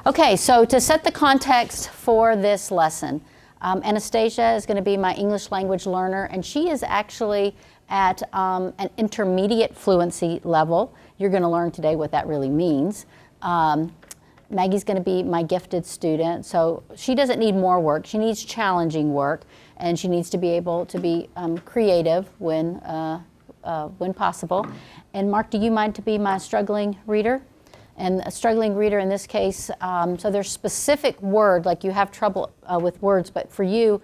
Okay, so to set the context for this lesson, Anastasia is going to be my English language learner, and she is actually at an intermediate fluency level. You're going to learn today what that really means. Maggie's going to be my gifted student, so she doesn't need more work. She needs challenging work, and she needs to be able to be creative when possible. And Mark, do you mind to be my struggling reader? And a struggling reader in this case, so there's specific word, like you have trouble with words, but for you,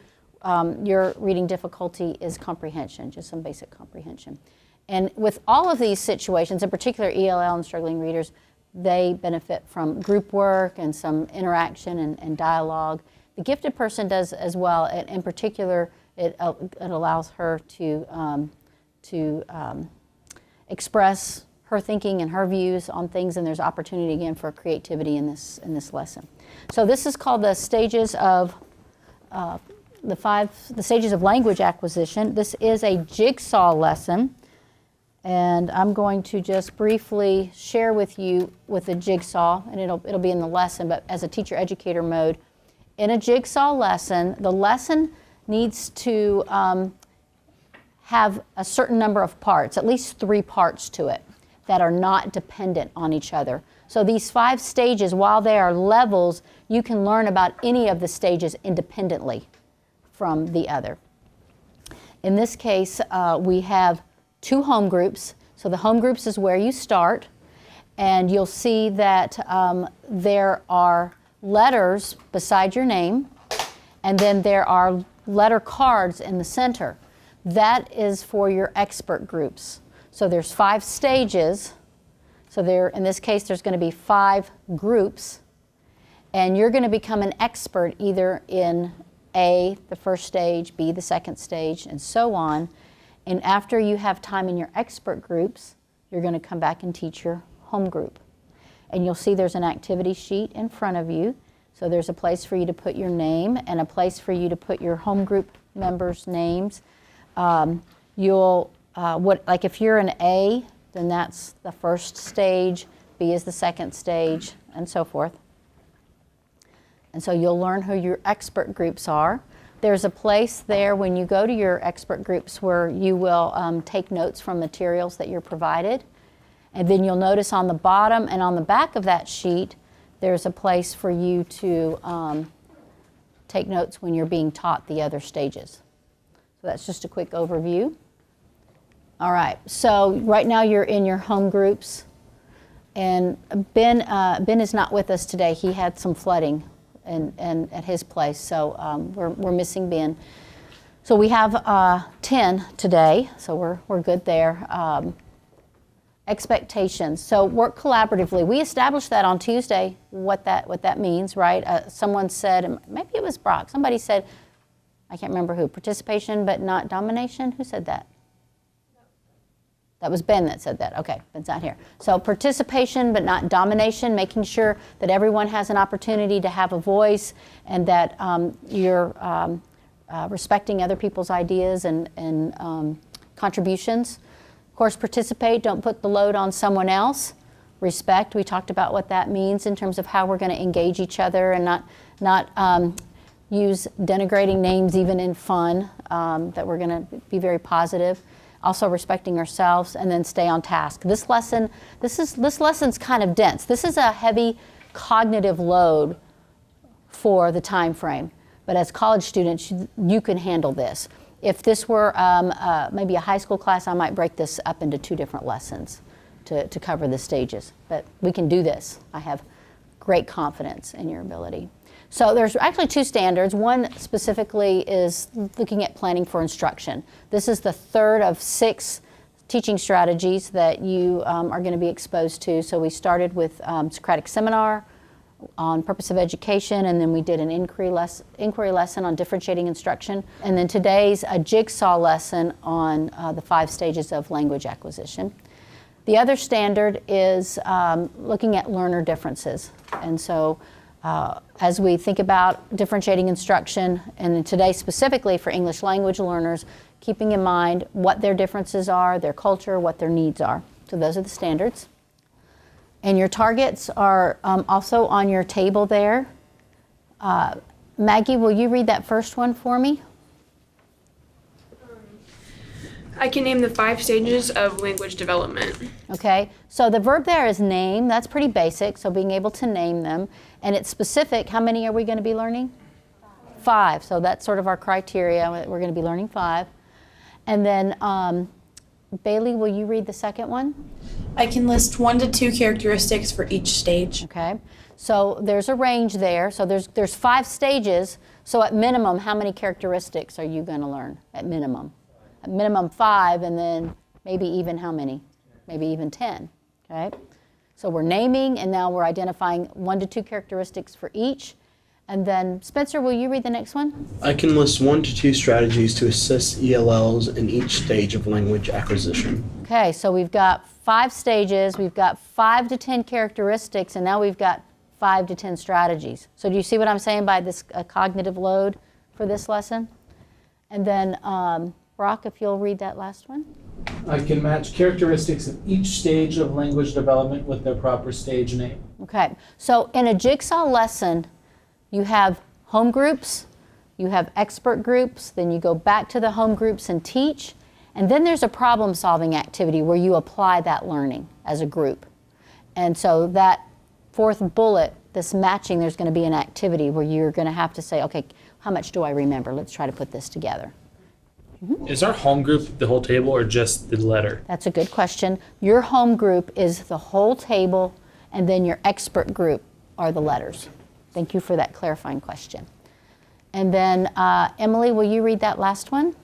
your reading difficulty is comprehension, just some basic comprehension. And with all of these situations, in particular ELL and struggling readers, they benefit from group work and some interaction and dialogue. The gifted person does as well. In particular, it allows her to express her thinking and her views on things, and there's opportunity again for creativity in this lesson. So this is called the stages of the stages of language acquisition. This is a jigsaw lesson, and I'm going to just briefly share with you with a jigsaw, and it'll be in the lesson, but as a teacher educator mode. In a jigsaw lesson, the lesson needs to have a certain number of parts, at least 3 parts to it, that are not dependent on each other. So these 5 stages, while they are levels, you can learn about any of the stages independently from the other. In this case, we have 2 home groups. So the home groups is where you start, and you'll see that there are letters beside your name, and then there are letter cards in the center. That is for your expert groups. So there's 5 stages. So in this case, there's going to be 5 groups, and you're going to become an expert either in A, the first stage, B, the second stage, and so on. And after you have time in your expert groups, you're going to come back and teach your home group. And you'll see there's an activity sheet in front of you. So there's a place for you to put your name and a place for you to put your home group members' names. Like if you're an A, then that's the first stage, B is the second stage, and so forth. And so you'll learn who your expert groups are. There's a place there when you go to your expert groups where you will take notes from materials that you're provided. And then you'll notice on the bottom and on the back of that sheet, there's a place for you to take notes when you're being taught the other stages. So that's just a quick overview. All right, so right now you're in your home groups, and Ben is not with us today. He had some flooding and at his place, so we're missing Ben. So we have 10 today, so we're good there. Expectations. So work collaboratively. We established that on Tuesday. What that means, right? Someone said, maybe it was Brock. Somebody said, I can't remember who. Participation but not domination. Who said that? That was Ben that said that. Okay, Ben's not here. So participation but not domination, making sure that everyone has an opportunity to have a voice, and that you're respecting other people's ideas and contributions. Of course, participate, don't put the load on someone else. Respect, we talked about what that means in terms of how we're going to engage each other and not use denigrating names even in fun, that we're going to be very positive. Also respecting ourselves, and then stay on task. This lesson's kind of dense. This is a heavy cognitive load for the time frame. But as college students, you can handle this. If this were maybe a high school class, I might break this up into 2 different lessons to cover the stages. But we can do this. I have great confidence in your ability. So there's actually 2 standards. One specifically is looking at planning for instruction. This is the 3rd of 6 teaching strategies that you are going to be exposed to. So we started with Socratic seminar on purpose of education, and then we did an inquiry lesson on differentiating instruction. And then today's a jigsaw lesson on the 5 stages of language acquisition. The other standard is looking at learner differences. And so as we think about differentiating instruction, and today specifically for English language learners, keeping in mind what their differences are, their culture, what their needs are. So those are the standards. And your targets are also on your table there. Maggie, will you read that first one for me? I can name the 5 stages of language development. Okay, so the verb there is name. That's pretty basic, so being able to name them. And it's specific. How many are we going to be learning? 5. So that's sort of our criteria. We're going to be learning 5. And then Bailey, will you read the second one? I can list 1 to 2 characteristics for each stage. Okay, so there's a range there. So there's 5 stages. So at minimum, how many characteristics are you going to learn at minimum? At minimum 5, and then maybe even how many? Maybe even 10, okay? So we're naming, and now we're identifying 1 to 2 characteristics for each. And then, Spencer, will you read the next one? I can list 1 to 2 strategies to assist ELLs in each stage of language acquisition. Okay, so we've got 5 stages, we've got 5 to 10 characteristics, and now we've got 5 to 10 strategies. So do you see what I'm saying by this cognitive load for this lesson? And then, Brock, if you'll read that last one. I can match characteristics of each stage of language development with their proper stage name. Okay, so in a Jigsaw lesson, you have home groups, you have expert groups, then you go back to the home groups and teach, and then there's a problem-solving activity where you apply that learning as a group. And so that 4th bullet, this matching, there's going to be an activity where you're going to have to say, okay, how much do I remember? Let's try to put this together. Is our home group the whole table or just the letter? That's a good question. Your home group is the whole table, and then your expert group are the letters. Thank you for that clarifying question. And then, Emily, will you read that last one?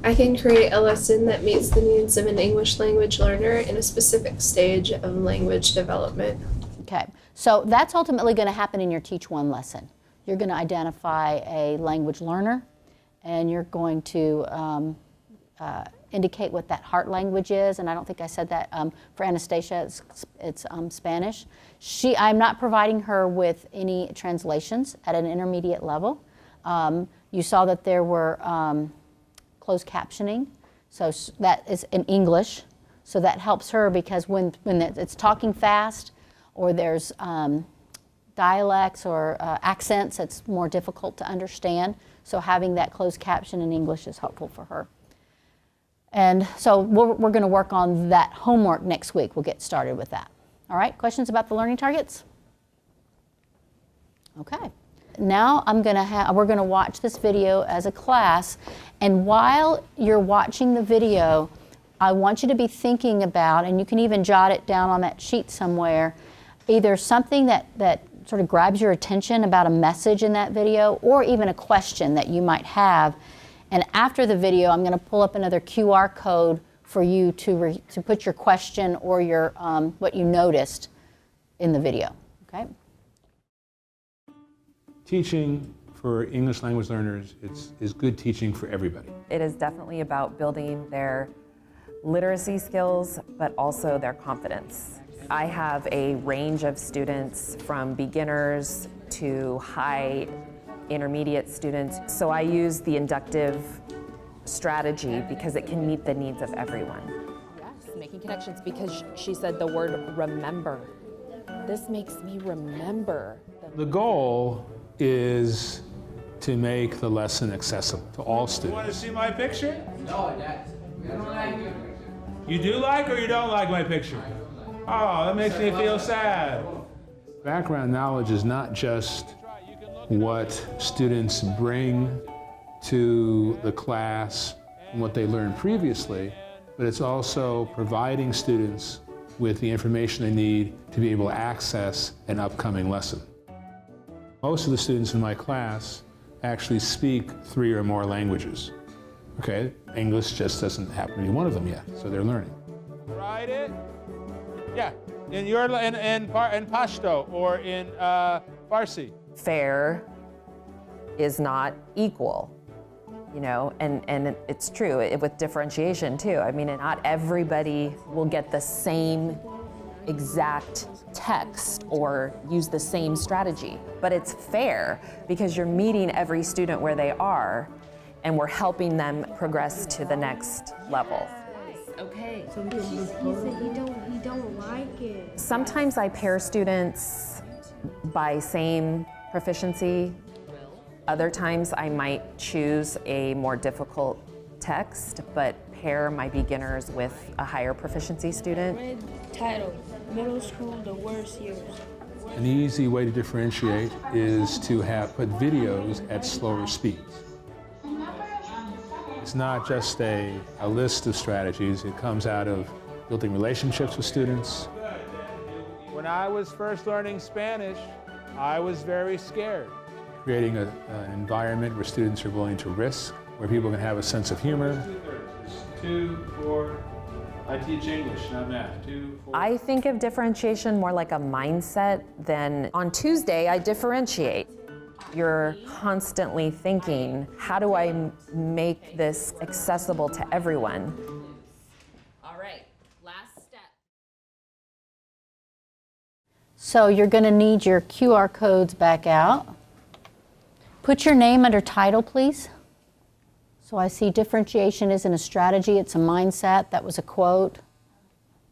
I can create a lesson that meets the needs of an English language learner in a specific stage of language development. Okay, so that's ultimately going to happen in your Teach 1 lesson. You're going to identify a language learner, and you're going to indicate what that heart language is, and I don't think I said that for Anastasia, it's Spanish. I'm not providing her with any translations at an intermediate level. You saw that there were closed captioning, so that is in English, so that helps her because when it's talking fast or there's dialects or accents, it's more difficult to understand. So having that closed caption in English is helpful for her. And so we're going to work on that homework next week. We'll get started with that. All right, questions about the learning targets? Okay. Now we're going to watch this video as a class. And while you're watching the video, I want you to be thinking about, and you can even jot it down on that sheet somewhere, either something that sort of grabs your attention about a message in that video, or even a question that you might have. And after the video, I'm going to pull up another QR code for you to put your question or your what you noticed in the video. Okay. Teaching for English language learners is good teaching for everybody. It is definitely about building their literacy skills, but also their confidence. I have a range of students from beginners to high intermediate students. So I use the inductive strategy because it can meet the needs of everyone. Yes, making connections, because she said the word remember. This makes me remember. The goal is to make the lesson accessible to all students. You want to see my picture? No, Dad. We don't like your picture. You do like or you don't like my picture? Oh, that makes me feel sad. Background knowledge is not just what students bring to the class and what they learned previously, but it's also providing students with the information they need to be able to access an upcoming lesson. Most of the students in my class actually speak 3 or more languages. Okay, English just doesn't happen to be one of them yet, so they're learning. Write it. Yeah, in Pashto or in Farsi. Fair is not equal, you know, and it's true with differentiation too. I mean, not everybody will get the same exact text or use the same strategy, but it's fair because you're meeting every student where they are and we're helping them progress to the next level. Okay. He said he don't like it. Sometimes I pair students by same proficiency. Other times I might choose a more difficult text, but pair my beginners with a higher proficiency student. Red title, middle school, the worst years. An easy way to differentiate is to put videos at slower speeds. It's not just a list of strategies. It comes out of building relationships with students. When I was first learning Spanish, I was very scared. Creating an environment where students are willing to risk, where people can have a sense of humor. 2, 4, I teach English, not math. 2, 4. I think of differentiation more like a mindset than on Tuesday I differentiate. You're constantly thinking, how do I make this accessible to everyone? All right, last step. So you're going to need your QR codes back out. Put your name under title, please. So I see differentiation isn't a strategy, it's a mindset. That was a quote.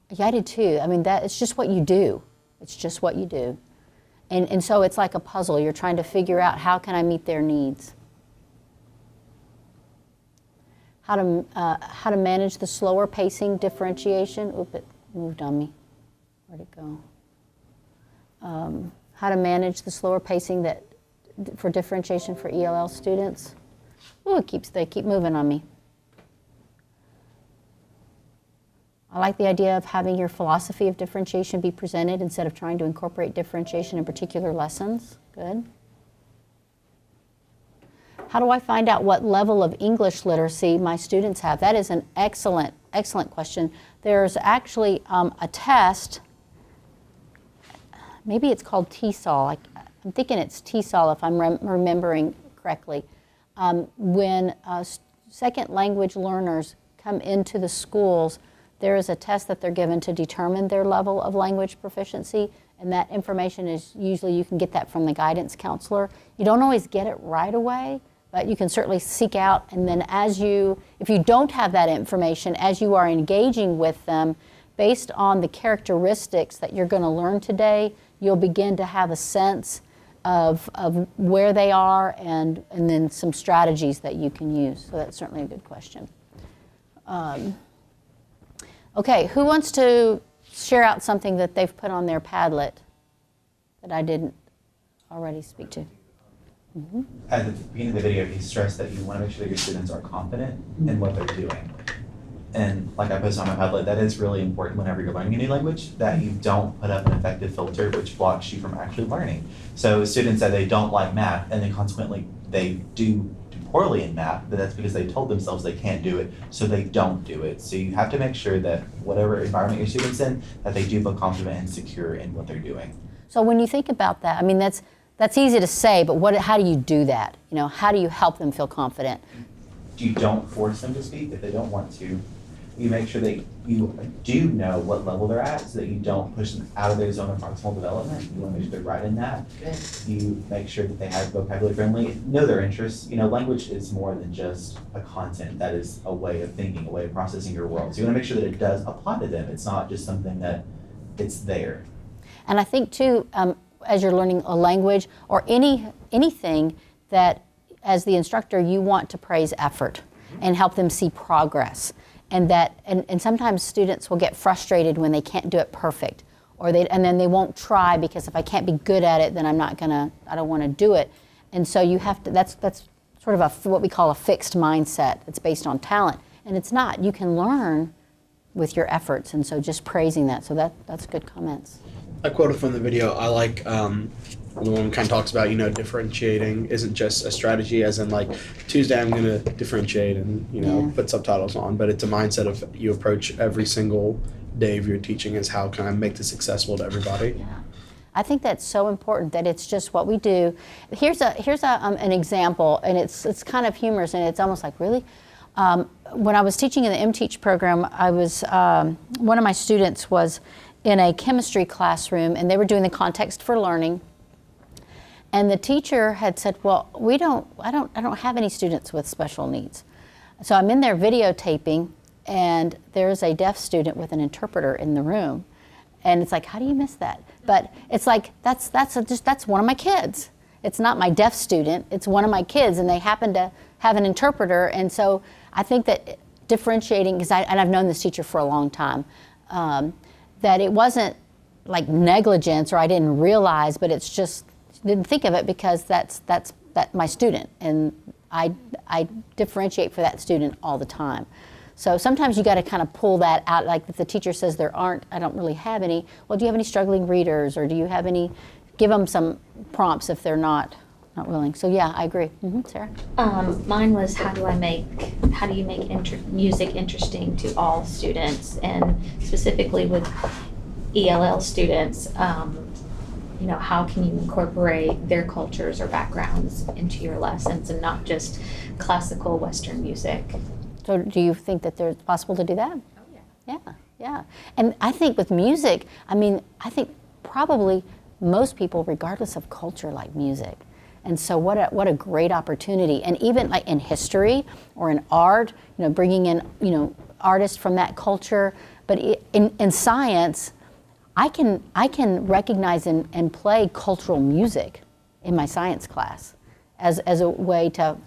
Yeah, I did too. I mean, it's just what you do. It's just what you do. And so it's like a puzzle. You're trying to figure out, how can I meet their needs? How to manage the slower pacing differentiation. Oop, it moved on me. Where'd it go? How to manage the slower pacing for differentiation for ELL students. Ooh, they keep moving on me. I like the idea of having your philosophy of differentiation be presented instead of trying to incorporate differentiation in particular lessons. Good. How do I find out what level of English literacy my students have? That is an excellent, excellent question. There's actually a test, maybe it's called TESOL. I'm thinking it's TESOL if I'm remembering correctly. When second language learners come into the schools, there is a test that they're given to determine their level of language proficiency, and that information is usually, you can get that from the guidance counselor. You don't always get it right away, but you can certainly seek out, and then if you don't have that information, as you are engaging with them, based on the characteristics that you're going to learn today, you'll begin to have a sense of where they are and then some strategies that you can use. So that's certainly a good question. Okay, who wants to share out something that they've put on their Padlet that I didn't already speak to? Mm-hmm. At the beginning of the video, he stressed that you want to make sure that your students are confident in what they're doing. And like I posted on my Padlet, that is really important whenever you're learning a new language, that you don't put up an effective filter which blocks you from actually learning. So students say they don't like math, and then consequently they do poorly in math, but that's because they told themselves they can't do it, so they don't do it. So you have to make sure that whatever environment your student's in, that they do feel confident and secure in what they're doing. So when you think about that, I mean, that's easy to say, but how do you do that? You know, how do you help them feel confident? You don't force them to speak if they don't want to. You make sure that you do know what level they're at, so that you don't push them out of their zone of proximal development. You want to make sure they're right in that. You make sure that they have vocabulary friendly, know their interests. You know, language is more than just a content. That is a way of thinking, a way of processing your world. So you want to make sure that it does apply to them. It's not just something that it's there. And I think too, as you're learning a language or anything, that as the instructor you want to praise effort and help them see progress. And sometimes students will get frustrated when they can't do it perfect, and then they won't try because if I can't be good at it, then I don't want to do it. And so you have to, that's sort of what we call a fixed mindset. It's based on talent, and it's not. You can learn with your efforts, and so just praising that. So that's good comments. I quoted from the video. I like the one kind of talks about, differentiating isn't just a strategy, as in like Tuesday I'm going to differentiate and, put subtitles on, but it's a mindset of you approach every single day of your teaching as how can I make this accessible to everybody. Yeah. I think that's so important, that it's just what we do. Here's an example, and it's kind of humorous, and it's almost like, really? When I was teaching in the MTeach program, I was one of my students was in a chemistry classroom, and they were doing the context for learning. And the teacher had said, well, I don't have any students with special needs. So I'm in there videotaping, and there's a deaf student with an interpreter in the room. And it's like, how do you miss that? But it's like, that's one of my kids. It's not my deaf student, it's one of my kids, and they happen to have an interpreter. And so I think that differentiating, because and I've known this teacher for a long time, that it wasn't like negligence or I didn't realize, but it's just, didn't think of it because that's my student, and I differentiate for that student all the time. So sometimes you got to kind of pull that out, like if the teacher says I don't really have any, well, do you have any struggling readers, or do you have any, give them some prompts if they're not willing. So yeah, I agree. Sarah? Mine was how do you make music interesting to all students, and specifically with ELL students, how can you incorporate their cultures or backgrounds into your lessons and not just classical Western music? So do you think that it's possible to do that? Oh, yeah. Yeah. And I think with music, I think probably most people, regardless of culture, like music. And so what a great opportunity. And even like in history or in art, bringing in, artists from that culture. But in science, I can recognize and play cultural music in my science class as a way to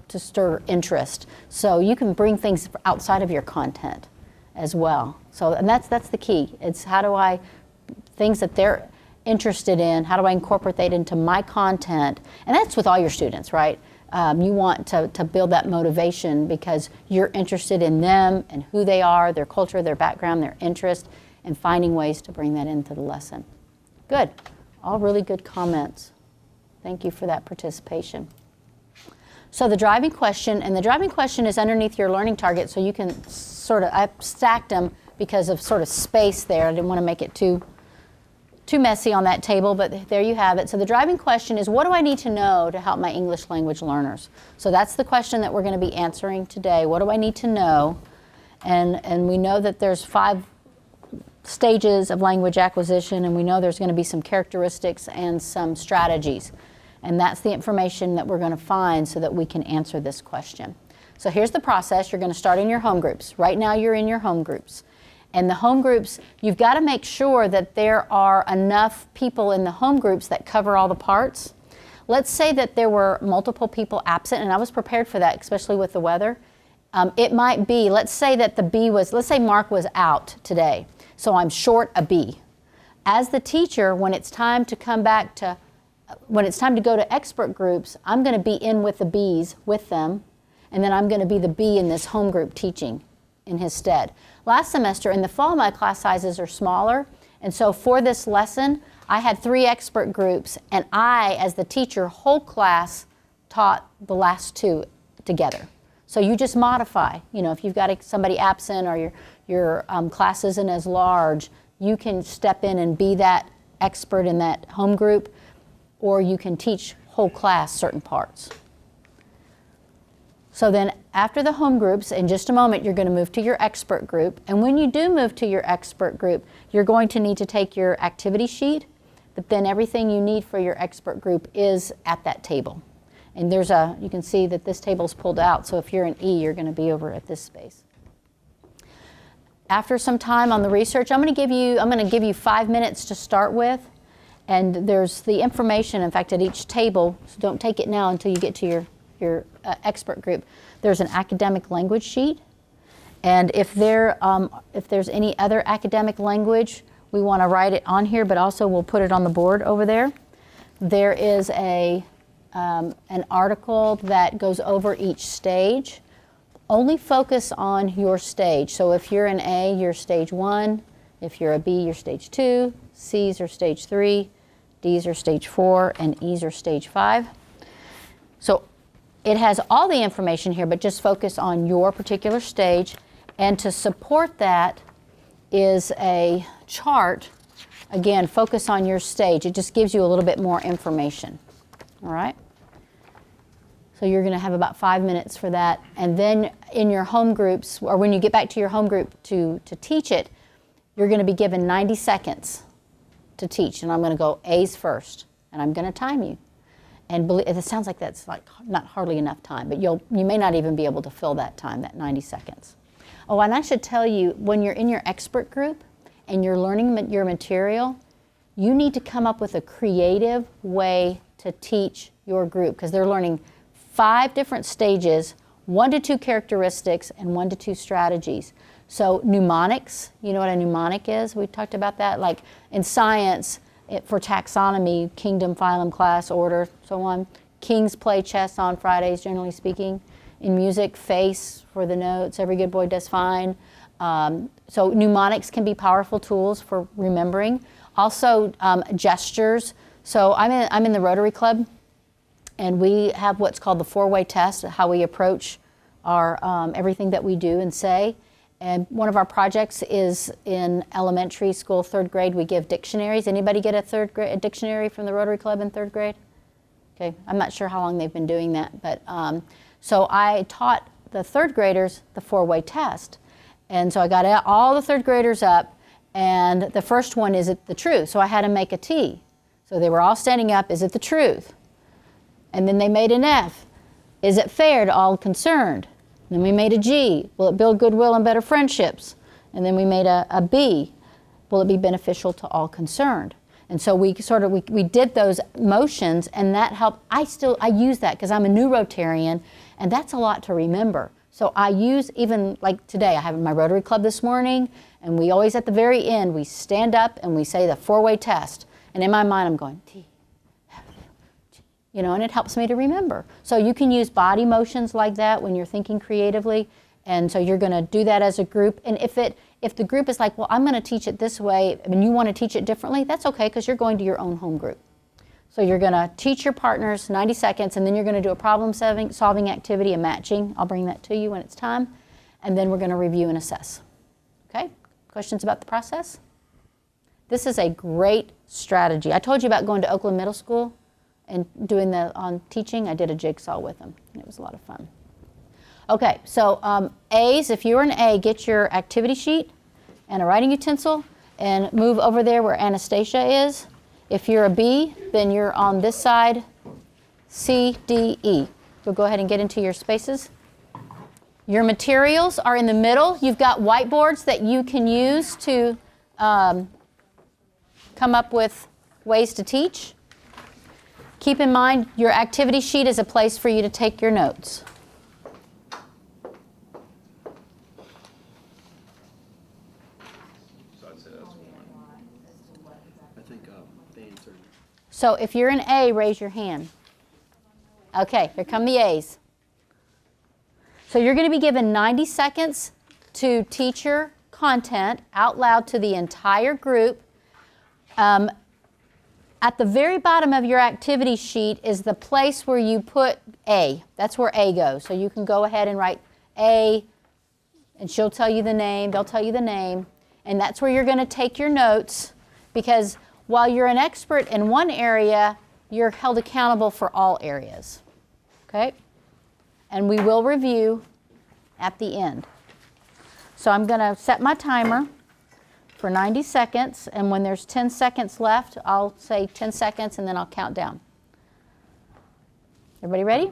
stir interest. So you can bring things outside of your content as well. So, and that's the key. It's things that they're interested in, how do I incorporate that into my content? And that's with all your students, right? You want to build that motivation because you're interested in them and who they are, their culture, their background, their interest, and finding ways to bring that into the lesson. Good. All really good comments. Thank you for that participation. So the driving question is underneath your learning target, so you can I stacked them because of sort of space there. I didn't want to make it too messy on that table, but there you have it. So the driving question is, what do I need to know to help my English language learners? So that's the question that we're going to be answering today. What do I need to know? And we know that there's 5 stages of language acquisition, and we know there's going to be some characteristics and some strategies. And that's the information that we're going to find so that we can answer this question. So here's the process. You're going to start in your home groups. Right now you're in your home groups. And the home groups, you've got to make sure that there are enough people in the home groups that cover all the parts. Let's say that there were multiple people absent, and I was prepared for that, especially with the weather. It might be, let's say that let's say Mark was out today, so I'm short a B. As the teacher, when it's time to go to expert groups, I'm going to be in with the Bs with them, and then I'm going to be the B in this home group teaching in his stead. Last semester, in the fall, my class sizes are smaller, and so for this lesson, I had 3 expert groups, and I, as the teacher, whole class taught the last 2 together. So you just modify. If you've got somebody absent or your class isn't as large, you can step in and be that expert in that home group, or you can teach whole class certain parts. So then after the home groups, in just a moment, you're going to move to your expert group. And when you do move to your expert group, you're going to need to take your activity sheet, but then everything you need for your expert group is at that table. And you can see that this table's pulled out, so if you're an E, you're going to be over at this space. After some time on the research, I'm going to give you 5 minutes to start with. And there's the information, in fact, at each table, so don't take it now until you get to your expert group. There's an academic language sheet, and if there's any other academic language, we want to write it on here, but also we'll put it on the board over there. There is an article that goes over each stage. Only focus on your stage. So if you're an A, you're stage 1. If you're a B, you're stage 2. C's are stage 3. D's are stage 4, and E's are stage 5. So it has all the information here, but just focus on your particular stage. And to support that is a chart. Again, focus on your stage. It just gives you a little bit more information. All right? So you're going to have about 5 minutes for that. And then in your home groups, or when you get back to your home group to teach it, you're going to be given 90 seconds to teach. And I'm going to go A's first, and I'm going to time you. And it sounds like that's like not hardly enough time, but you may not even be able to fill that time, that 90 seconds. Oh, and I should tell you, when you're in your expert group and you're learning your material, you need to come up with a creative way to teach your group, because they're learning 5 different stages, 1 to 2 characteristics, and 1 to 2 strategies. So mnemonics, you know what a mnemonic is? We talked about that. Like in science, for taxonomy, kingdom, phylum, class, order, so on. Kings play chess on Fridays, generally speaking. In music, face for the notes. Every good boy does fine. So mnemonics can be powerful tools for remembering. Also, gestures. So I'm in the Rotary Club, and we have what's called the 4-way test, how we approach our everything that we do and say. And one of our projects is in elementary school, 3rd grade. We give dictionaries. Anybody get a 3rd grade a dictionary from the Rotary Club in 3rd grade? Okay, I'm not sure how long they've been doing that, but so I taught the 3rd graders the 4-way test. And so I got all the 3rd graders up, and the first one, is it the truth? So I had to make a T. So they were all standing up, is it the truth? And then they made an F. Is it fair to all concerned? Then we made a G. Will it build goodwill and better friendships? And then we made a B. Will it be beneficial to all concerned? And so we did those motions, and that helped. I use that because I'm a new Rotarian, and that's a lot to remember. So I use, even like today, I have my Rotary Club this morning, and we always at the very end, we stand up and we say the 4-way test. And in my mind, I'm going, T, you know, and it helps me to remember. So you can use body motions like that when you're thinking creatively, and so you're going to do that as a group. And if the group is like, well, I'm going to teach it this way, and you want to teach it differently, that's okay, because you're going to your own home group. So you're going to teach your partners 90 seconds, and then you're going to do a problem-solving activity, a matching. I'll bring that to you when it's time, and then we're going to review and assess. Okay? Questions about the process? This is a great strategy. I told you about going to Oakland Middle School and doing on teaching. I did a jigsaw with them, and it was a lot of fun. Okay, so A's, if you're an A, get your activity sheet and a writing utensil and move over there where Anastasia is. If you're a B, then you're on this side, C, D, E. So go ahead and get into your spaces. Your materials are in the middle. You've got whiteboards that you can use to come up with ways to teach. Keep in mind, your activity sheet is a place for you to take your notes. So if you're an A, raise your hand. Okay, here come the A's. So you're going to be given 90 seconds to teach your content out loud to the entire group. At the very bottom of your activity sheet is the place where you put A. That's where A goes. So you can go ahead and write A, and she'll tell you the name, they'll tell you the name, and that's where you're going to take your notes, because while you're an expert in one area, you're held accountable for all areas. Okay? And we will review at the end. So I'm going to set my timer for 90 seconds, and when there's 10 seconds left, I'll say 10 seconds and then I'll count down. Everybody ready?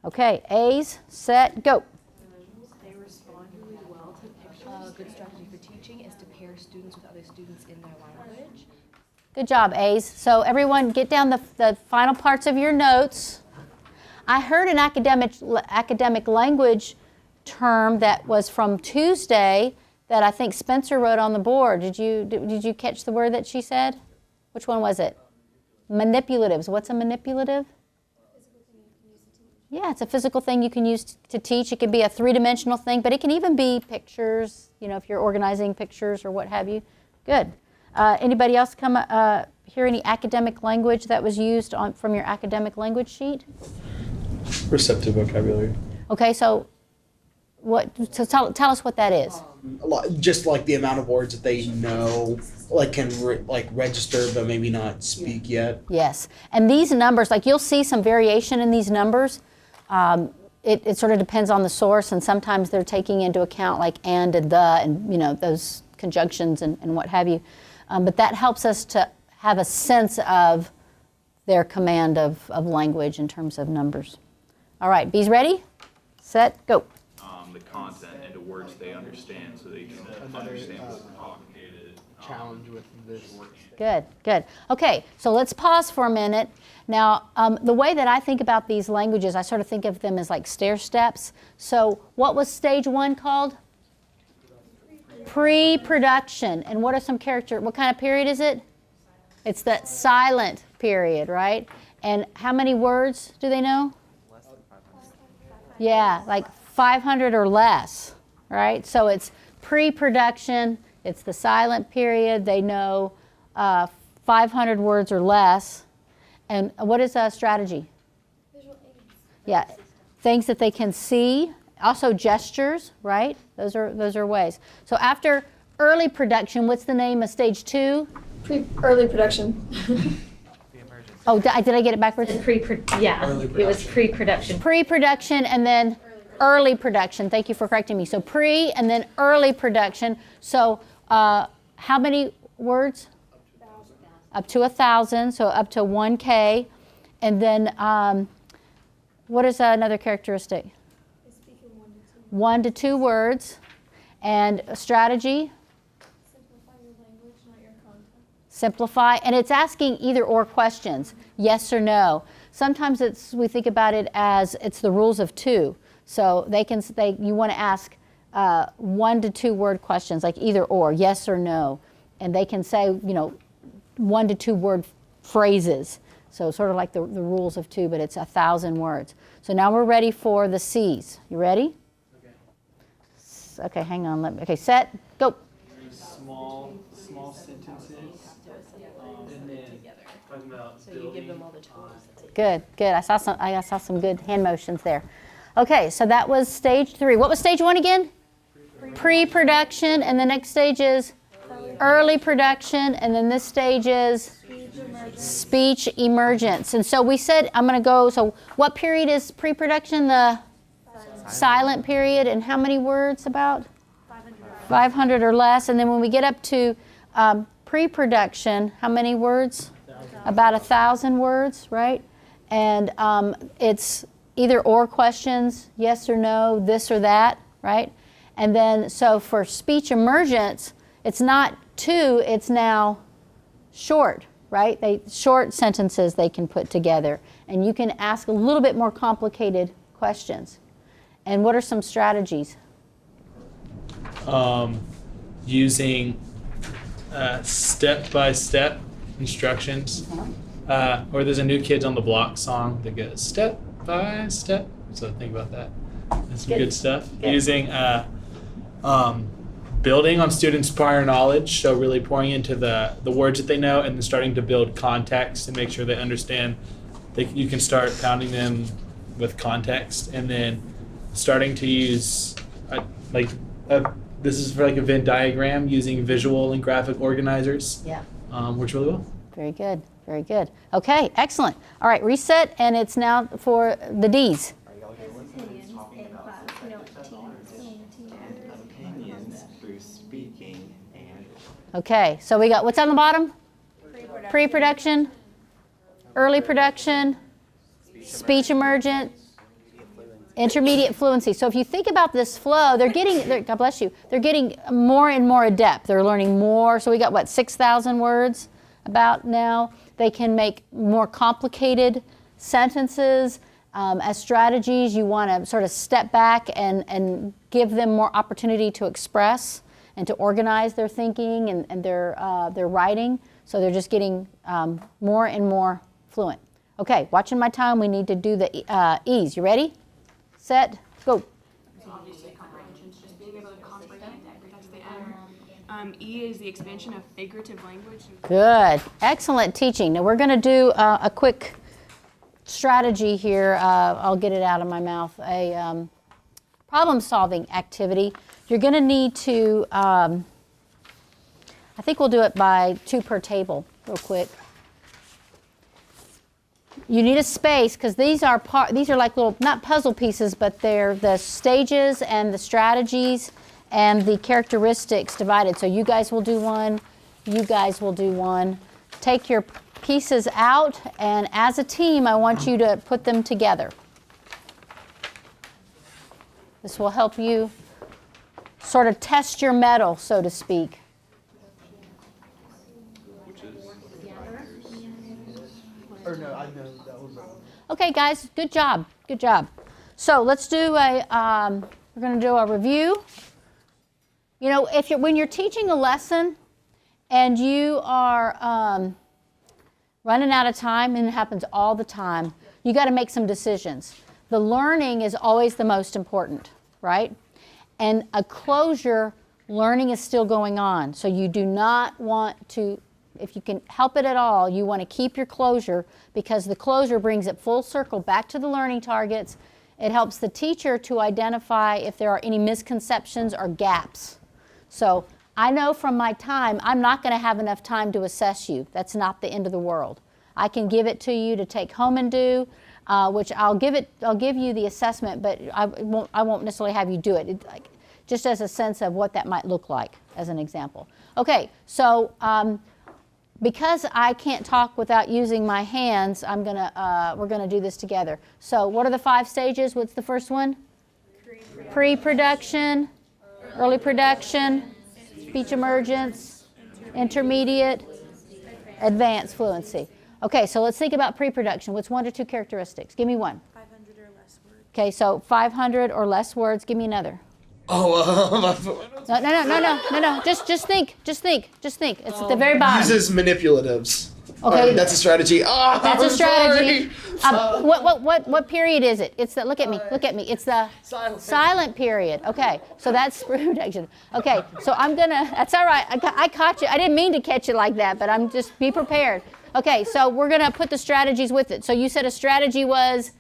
Okay, A's, set, go. They respond really well to pictures. A good strategy for teaching is to pair students with other students in their language. Good job, A's. So everyone get down the final parts of your notes. I heard an academic language term that was from Tuesday that I think Spencer wrote on the board. Did you catch the word that she said? Which one was it? Manipulatives. What's a manipulative? Yeah, it's a physical thing you can use to teach. It can be a 3-dimensional thing, but it can even be pictures, you know, if you're organizing pictures or what have you. Good. Anybody else hear any academic language that was used from your academic language sheet? Receptive vocabulary. Okay, so tell us what that is. Just like the amount of words that they know, like can register but maybe not speak yet. Yes, and these numbers, like you'll see some variation in these numbers. It sort of depends on the source, and sometimes they're taking into account like and the, and you know those conjunctions and what have you. But that helps us to have a sense of their command of language in terms of numbers. All right, B's ready? Set, go. the content into words they understand so they can understand what's complicated. Challenge with this. Good, good. Okay, so let's pause for a minute. Now, the way that I think about these languages, I sort of think of them as like stair steps. So what was stage 1 called? Pre-production. And what are some what kind of period is it? It's that silent period, right? And how many words do they know? Yeah, like 500 or less, right? So it's pre-production, it's the silent period. They know 500 words or less. And what is a strategy? Visual aids. Yeah, things that they can see. Also gestures, right? Those are ways. So after early production, what's the name of stage 2? Early production. Oh, did I get it backwards? It was pre-production. Pre-production and then early production. Thank you for correcting me. So pre and then early production. So how many words? Up to 1,000. So up to 1K. And then what is another characteristic? 1 to 2 words. And a strategy? Simplify your language, not your content. Simplify, and it's asking either or questions, yes or no. Sometimes we think about it as it's the rules of 2. So you want to ask 1 to 2 word questions, like either or, yes or no. And they can say, 1 to 2 word phrases. So sort of like the rules of 2, but it's 1,000 words. So now we're ready for the C's. You ready? Okay. Okay, hang on. Okay, set, go. Small sentences. And then talking about So you give them all the tools. Good, good. I saw some good hand motions there. Okay, so that was stage 3. What was stage 1 again? Pre-production, and the next stage is early production, and then this stage is speech emergence. And so we said, I'm going to go, so what period is pre-production? The silent period, and how many words about? 500 or less. And then when we get up to pre-production, how many words? About 1,000 words, right? And it's either or questions, yes or no, this or that, right? And then so for speech emergence, it's not 2, it's now short, right? Short sentences they can put together, and you can ask a little bit more complicated questions. And what are some strategies? Using step-by-step instructions. Or there's a New Kids on the Block song that goes step by step. So think about that. That's some good stuff. Good. Using building on students' prior knowledge, so really pouring into the words that they know and then starting to build context and make sure they understand. You can start pounding them with context, and then starting to use this is for like a Venn diagram using visual and graphic organizers. Yeah. Works really well. Very good, very good. Okay, excellent. All right, reset, and it's now for the D's. Opinions through speaking and. Okay, so we got, what's on the bottom? Pre-production, early production, speech emergent, intermediate fluency. So if you think about this flow, God bless you, they're getting more and more adept. They're learning more. So we got, 6,000 words about now. They can make more complicated sentences. As strategies, you want to sort of step back and give them more opportunity to express and to organize their thinking and their writing. So they're just getting more and more fluent. Okay, watching my time, we need to do the E's. You ready? Set, go. So obviously comprehension is just being able to comprehend. That's the M. E is the expansion of figurative language. Good, excellent teaching. Now we're going to do a quick strategy here. I'll get it out of my mouth. A problem-solving activity. You're going to need to, I think we'll do it by 2 per table real quick. You need a space because these are like little, not puzzle pieces, but they're the stages and the strategies and the characteristics divided. So you guys will do one, you guys will do one. Take your pieces out, and as a team, I want you to put them together. This will help you sort of test your mettle, so to speak. Or no, I know that was. Okay, guys, good job. Good job. So let's do we're going to do a review. You know, when you're teaching a lesson and you are running out of time, and it happens all the time, you got to make some decisions. The learning is always the most important, right? And a closure, learning is still going on. So you do not want to, if you can help it at all, you want to keep your closure, because the closure brings it full circle back to the learning targets. It helps the teacher to identify if there are any misconceptions or gaps. So I know from my time, I'm not going to have enough time to assess you. That's not the end of the world. I can give it to you to take home and do, which I'll give you the assessment, but I won't necessarily have you do it. Just as a sense of what that might look like, as an example. Okay, so because I can't talk without using my hands, we're gonna do this together. So what are the 5 stages? What's the first one? Pre-production, early production, speech emergence, intermediate, advanced fluency. Okay, so let's think about pre-production. What's 1 to 2 characteristics? Give me one. 500 or less words. Okay, so 500 or less words. Give me another. Oh, No. Just think. It's at the very bottom. Uses manipulatives. Okay. That's a strategy. Oh, That's a strategy. Sorry. What period is it? It's the, look at me. It's the silent period. Okay, so that's pre-production. Okay, so that's all right. I caught you. I didn't mean to catch you like that, but I'm just, be prepared. Okay, so we're gonna put the strategies with it. So you said a strategy was?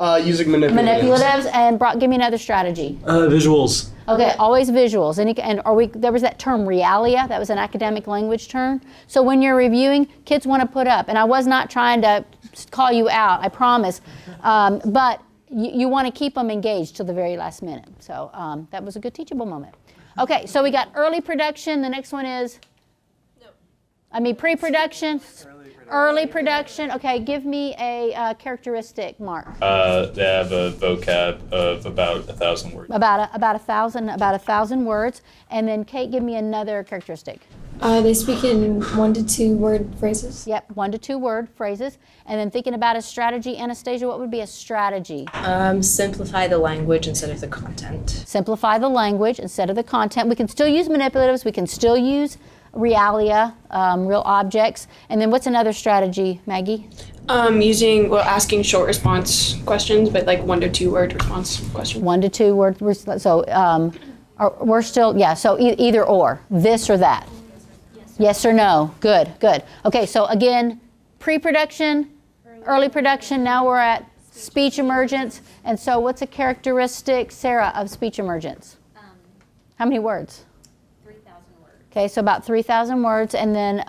Using manipulatives. And Brock, give me another strategy. Visuals. Okay, always visuals. There was that term realia, that was an academic language term. So when you're reviewing, kids want to put up, and I was not trying to call you out, I promise, but you want to keep them engaged till the very last minute. So that was a good teachable moment. Okay, so we got early production. The next one is? Pre-production. Early production. Okay, give me a characteristic, Mark. They have a vocab of about 1,000 words. About 1,000 words. And then Kate, give me another characteristic. They speak in 1 to 2 word phrases. Yep, 1 to 2 word phrases. And then thinking about a strategy, Anastasia, what would be a strategy? Simplify the language instead of the content. Simplify the language instead of the content. We can still use manipulatives. We can still use realia, real objects. And then what's another strategy, Maggie? Asking short response questions, but like 1 to 2 word response questions. 1 to 2 word. So we're still, so either or, this or that. Yes or no. Good. Okay, so again, pre-production, early production. Now we're at speech emergence. And so what's a characteristic, Sarah, of speech emergence? How many words? 3,000 words. Okay, so about 3,000 words. And then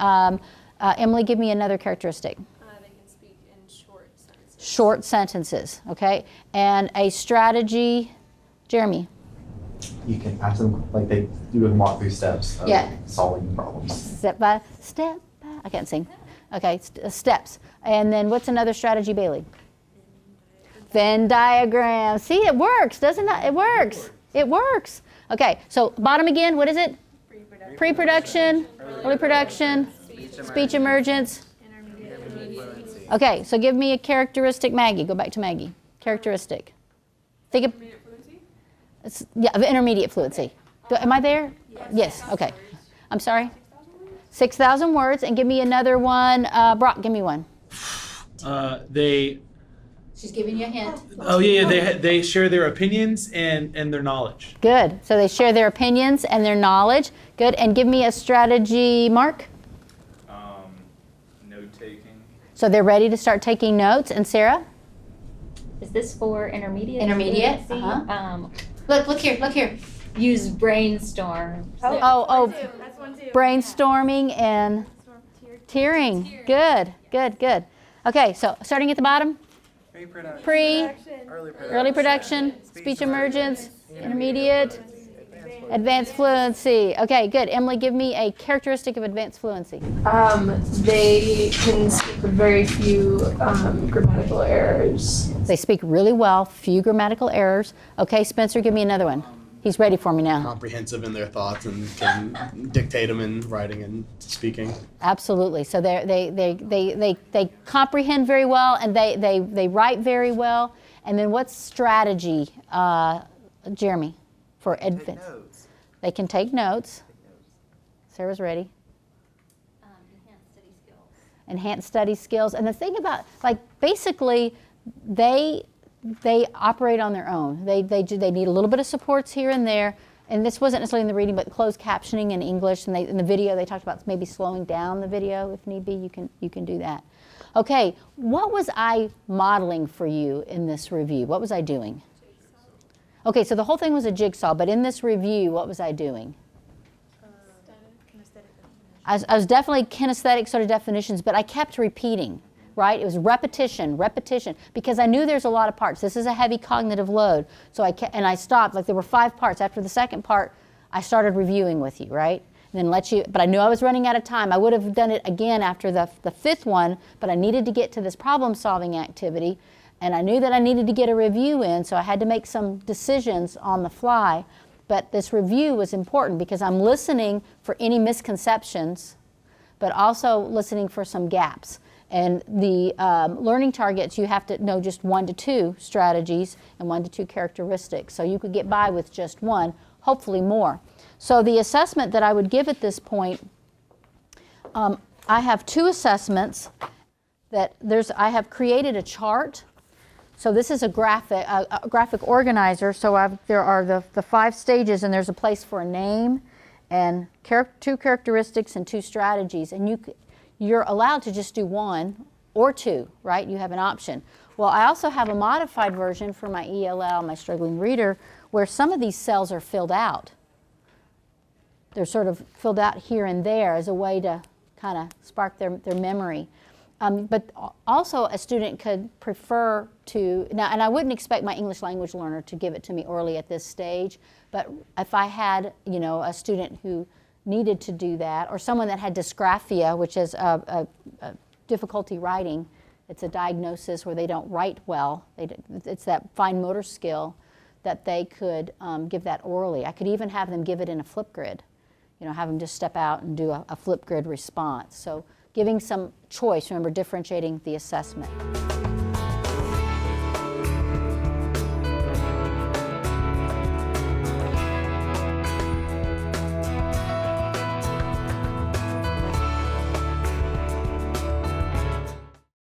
Emily, give me another characteristic. They can speak in short sentences. Short sentences, okay. And a strategy, Jeremy. You can ask them, like they do can walk through steps of solving problems. Step by step. I can't sing. Okay, steps. And then what's another strategy, Bailey? Venn diagram. See, it works, doesn't it? It works. Okay, so bottom again, what is it? Pre-production, early production, speech emergence. Okay, so give me a characteristic, Maggie. Go back to Maggie. Characteristic. Think of of intermediate fluency. Am I there? Yes. Okay. I'm sorry. 6,000 words. And give me another one. Brock, give me one. She's giving you a hint. Oh yeah, they share their opinions and their knowledge. Good. So they share their opinions and their knowledge. Good. And give me a strategy, Mark. Note taking. So they're ready to start taking notes. And Sarah? Is this for intermediate? Intermediate. fluency? Look here. Use brainstorm. Oh. Brainstorming and tiering. Good. Okay, so starting at the bottom. Early production, speech emergence, intermediate, Advanced fluency. Okay, good. Emily, give me a characteristic of advanced fluency. They can speak with very few grammatical errors. They speak really well, few grammatical errors. Okay, Spencer, give me another one. He's ready for me now. Comprehensive in their thoughts and can dictate them in writing and speaking. Absolutely. So they comprehend very well, and they write very well. And then what's strategy, Jeremy, for advanced? They can take notes. Sarah's ready. Enhanced study skills. Enhanced study skills. And the thing about, like, basically, they operate on their own. They need a little bit of supports here and there. And this wasn't necessarily in the reading, but closed captioning in English. And in the video, they talked about maybe slowing down the video if need be. You can do that. Okay, what was I modeling for you in this review? What was I doing? Okay, so the whole thing was a jigsaw, but in this review, what was I doing? I was definitely kinesthetic sort of definitions, but I kept repeating, right? It was repetition, because I knew there's a lot of parts. This is a heavy cognitive load, so I stopped. Like there were 5 parts. After the second part, I started reviewing with you, right? And then but I knew I was running out of time. I would have done it again after the 5th one, but I needed to get to this problem-solving activity. And I knew that I needed to get a review in, so I had to make some decisions on the fly. But this review was important because I'm listening for any misconceptions, but also listening for some gaps. And the learning targets, you have to know just 1 to 2 strategies and 1 to 2 characteristics. So you could get by with just 1, hopefully more. So the assessment that I would give at this point, I have 2 assessments that I have created a chart. So this is a graphic organizer. So there are the 5 stages, and there's a place for a name and 2 characteristics and 2 strategies. And you're allowed to just do 1 or 2, right? You have an option. Well, I also have a modified version for my ELL, my struggling reader, where some of these cells are filled out. They're sort of filled out here and there as a way to kind of spark their memory. But also a student could prefer to, now, and I wouldn't expect my English language learner to give it to me early at this stage, but if I had, a student who needed to do that, or someone that had dysgraphia, which is a difficulty writing, it's a diagnosis where they don't write well, it's that fine motor skill, that they could give that orally. I could even have them give it in a flip grid, have them just step out and do a flip grid response. So giving some choice, remember differentiating the assessment.